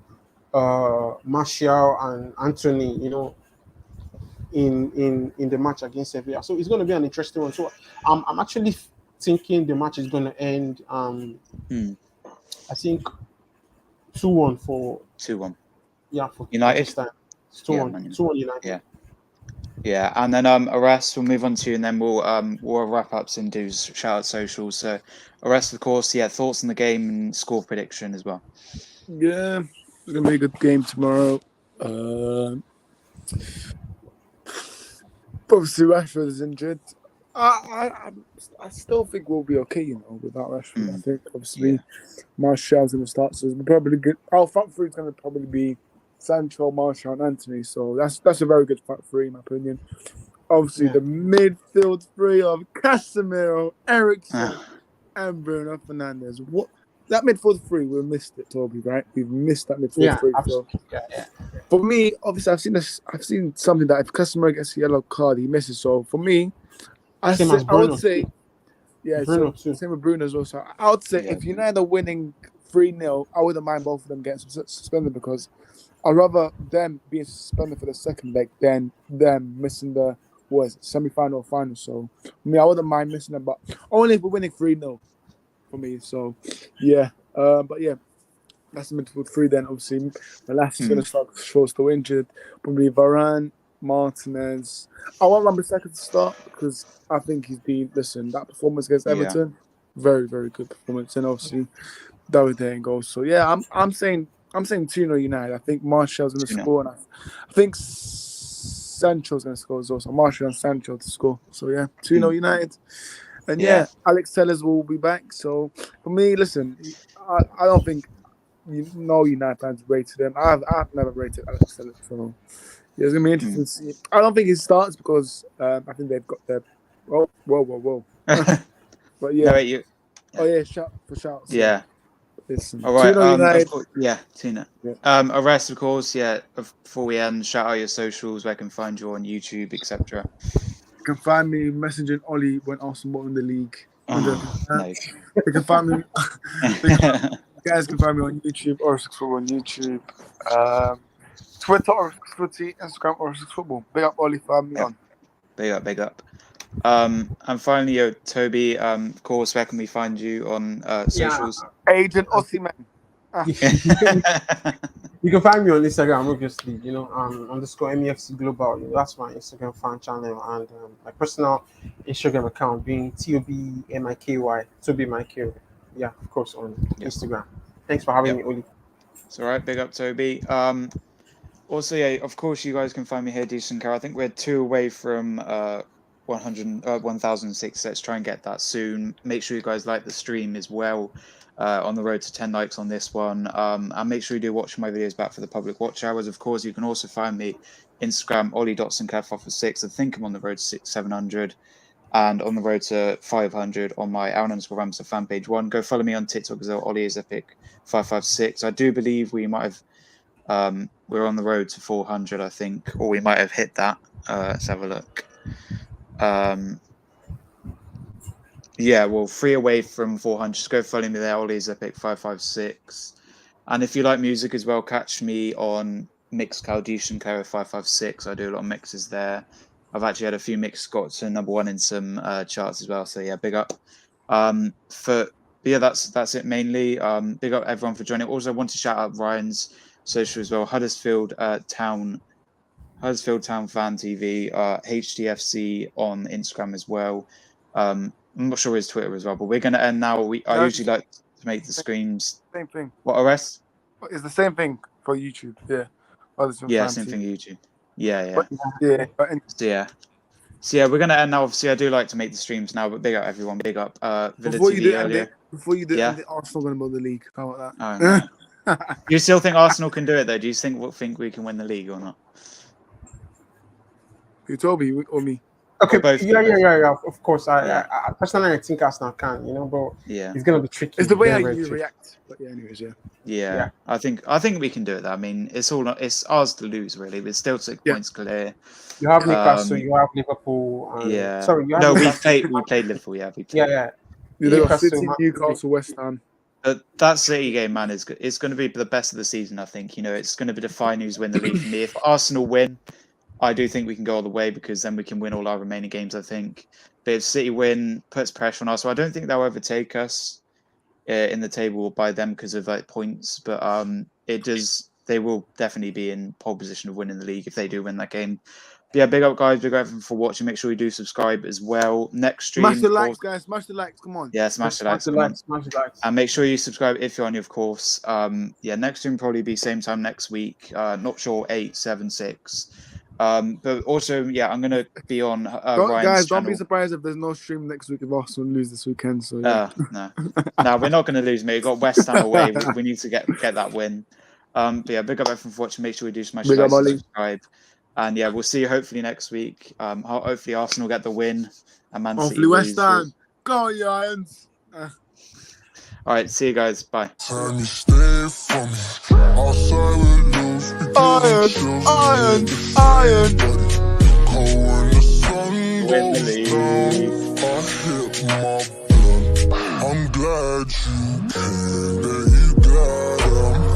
Martial, and Anthony, in the match against Sevilla. So it's going to be an interesting one. So I'm actually thinking the match is going to end. I think 2-1 for 2-1. for United? this time. It's 2-1. Yeah, Man United. 2-1 United. Yeah. Yeah, and then Arrest, we'll move on to you, and then we'll wrap up and do shout out socials. So Arrest, of course, thoughts on the game and score prediction as well. Yeah, it's gonna be a good game tomorrow. Obviously, Rashford is injured. I still think we'll be okay, without Rashford. I think obviously Martial's going to start, so it's probably good. Our front three is going to probably be Sancho, Martial, and Anthony. So that's a very good front three, in my opinion. Obviously, the midfield three of Casemiro, Eriksen, and Bruno Fernandes. What that midfield three, we missed it, Toby. Right? We've missed that midfield three. Absolutely. So. For me, obviously, I've seen something that if Casemiro gets a yellow card, he misses. So for me, I would say, Bruno too. Same with Bruno as well. So I would say if United are winning 3-0, I wouldn't mind both of them getting suspended because I'd rather them being suspended for the second leg than them missing the semi-final or final. So for me, I wouldn't mind missing them, but only if we're winning 3-0 for me. So but yeah. That's the midfield three. Then obviously, Velasquez is going to start. Shaw's still injured. Probably Varane, Martinez. I want Wan-Bissaka to start because I think he's been. Listen, that performance against Everton, very very good performance, and obviously David in goals. So I'm saying 2-0 United. I think Martial's going to score, and I think Sancho's going to score as well. So Martial and Sancho to score. So 2-0 United. And Alex Telles will be back. So for me, listen, I don't think. United fans rated him. I've never rated Alex Telles, so it's gonna be interesting to see. I don't think he starts because I think they've got their whoa. But shout for shouts. Yeah. Listen. All right. United. Tina. Arrest, of course. Before we end, shout out your socials where I can find you on YouTube, etc. You can find me messaging Ollie when Arsenal won the league. Nice. You can find me. You guys can find me on YouTube, or6football on YouTube, Twitter, or6footy, Instagram, or6football. Big up, Ollie, find me on. Big up. And finally, Toby, of course, where can we find you on socials? Agent Ossiman. You can find me on Instagram, obviously, _MEFC Global. That's my Instagram fan channel, and my personal Instagram account being TOBMIKY, Toby Michael. Yeah, of course, on Instagram. Thanks for having me, Oli. It's all right. Big up, Toby. Also, of course, you guys can find me here, Decent Car. I think we're 2 away from 1,006. Let's try and get that soon. Make sure you guys like the stream as well. On the road to 10 likes on this one. And make sure you do watch my videos back for the public watch hours. Of course, you can also find me Instagram, Ollie.Sinclair546. I think I'm on the road to 700. And on the road to 500 on my Aaron_Ramsey fan page 1. Go follow me on TikTok as well. Ollie is Epic 556. I do believe we might have we're on the road to 400, I think, or we might have hit that. Let's have a look. 3 away from 400. Just go follow me there. Ollie is Epic 556. And if you like music as well, catch me on Mixcloud, Sinclairo 556. I do a lot of mixes there. I've actually had a few mixes got to #1 in some charts as well. So big up. That's it mainly. Big up everyone for joining. Also, I want to shout out Ryan's social as well. Huddersfield Town Fan TV, HDFC on Instagram as well. I'm not sure his Twitter as well, but we're going to end now. I usually like to make the screens. Same thing. What, Arrest? It's the same thing for YouTube. Yeah. Same thing for YouTube. So yeah, we're gonna end now. Obviously, I do like to make the streams now, but big up everyone. Big up Villa Before you TV do it, earlier. end it, Arsenal going to build the league. How about Oh, that? no. Do you still think Arsenal can do it though? Do you think we can win the league or not? You told me or me? Okay, both yeah. Of course, Yeah. I personally I think Arsenal can, but Yeah. it's gonna be tricky. It's the way how very you tricky. react. But yeah, anyways, yeah. Yeah, I think we can do it. Though. I mean, it's ours to lose really. We're still 6 points clear. You have Newcastle, you have Liverpool. And, Yeah. Sorry, you have no, Newcastle. we played Liverpool. Yeah, we played. Yeah. You got Newcastle, City, Man Newcastle, City. West Ham. But that City game, man, it's going to be the best of the season. I think it's going to be define who's win the league for me. If Arsenal win, I do think we can go all the way because then we can win all our remaining games. I think. But if City win, puts pressure on us. So I don't think they'll overtake us in the table by them because of like points. But it does. They will definitely be in pole position of winning the league if they do win that game. But yeah, big up guys, big up everyone for watching. Make sure you do subscribe as well. Next stream, Smash the likes, guys. Smash the likes. Come on. Yeah, smash the likes. Smash the likes. And make sure you subscribe if you're on, of course. Next stream will probably be same time next week. Not sure 8, 7, 6. But also, I'm gonna be on Ryan's don't channel. be surprised if there's no stream next week if Arsenal lose this weekend. So no, we're not gonna lose, mate. We've got West Ham away. We need to get that win. But yeah, big up everyone for watching. Make sure we do smash the likes and subscribe. And yeah, we'll see you hopefully next week. Hopefully Arsenal get the win and Man City hopefully West lose. Ham. Go Lions. All right, see you guys. Bye. Time you stay for me. Outside we lose. Iron. Cold when the sun Win the goes league. down. I hit my blunt. I'm glad you came.